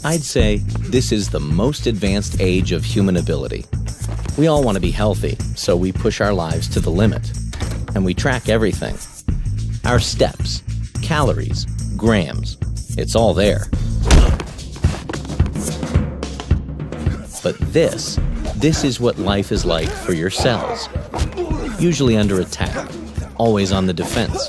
I'd say this is the most advanced age of human ability. We all want to be healthy, so we push our lives to the limit. And we track everything. Our steps, calories, grams, it's all there. But this is what life is like for your cells. Usually under attack, always on the defense.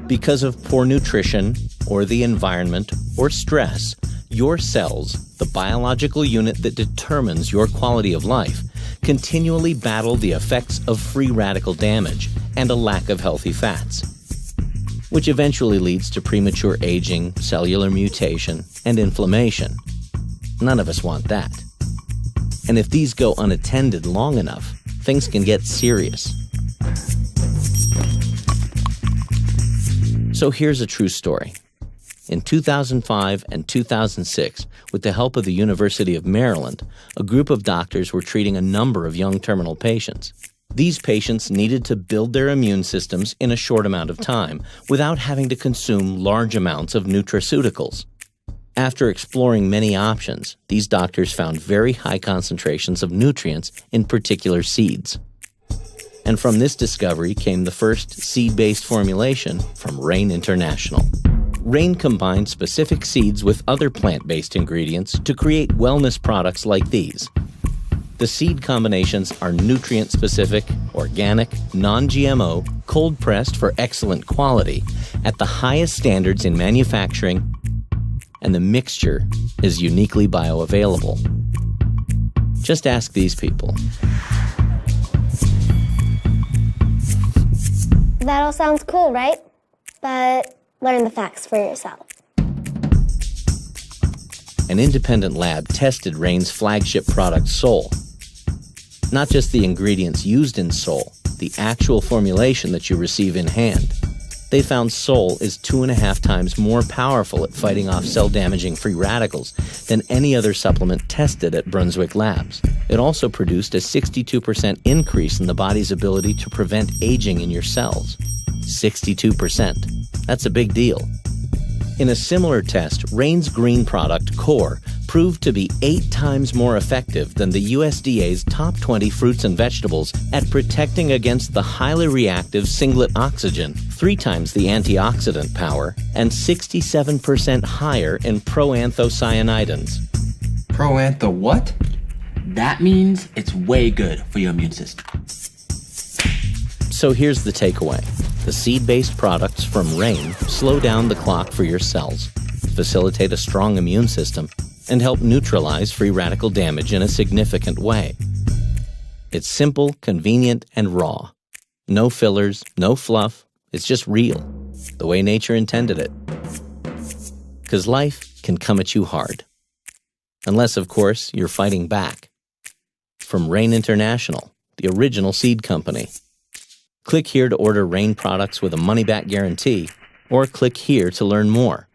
Because of poor nutrition, or the environment, or stress, your cells, the biological unit that determines your quality of life, continually battle the effects of free radical damage and a lack of healthy fats, which eventually leads to premature aging, cellular mutation, and inflammation. None of us want that. And if these go unattended long enough, things can get serious. So here's a true story. In 2005 and 2006, with the help of the University of Maryland, a group of doctors were treating a number of young terminal patients. These patients needed to build their immune systems in a short amount of time without having to consume large amounts of nutraceuticals. After exploring many options, these doctors found very high concentrations of nutrients in particular seeds. And from this discovery came the first seed-based formulation from RAIN International. RAIN combined specific seeds with other plant-based ingredients to create wellness products like these. The seed combinations are nutrient-specific, organic, non-GMO, cold-pressed for excellent quality, at the highest standards in manufacturing, and the mixture is uniquely bioavailable. Just ask these people. That all sounds cool, right? But learn the facts for yourself. An independent lab tested RAIN's flagship product, Sol. Not just the ingredients used in Sol, the actual formulation that you receive in hand. They found Sol is 2.5 times more powerful at fighting off cell-damaging free radicals than any other supplement tested at Brunswick Labs. It also produced a 62% increase in the body's ability to prevent aging in your cells. 62%. That's a big deal. In a similar test, RAIN's green product, Core, proved to be 8 times more effective than the USDA's top 20 fruits and vegetables at protecting against the highly reactive singlet oxygen, 3 times the antioxidant power, and 67% higher in proanthocyanidins. Proantho what? That means it's way good for your immune system. So here's the takeaway. The seed-based products from RAIN slow down the clock for your cells, facilitate a strong immune system, and help neutralize free radical damage in a significant way. It's simple, convenient, and raw. No fillers, no fluff. It's just real, the way nature intended it. Because life can come at you hard. Unless, of course, you're fighting back. From RAIN International, the original seed company. Click here to order RAIN products with a money-back guarantee, or click here to learn more.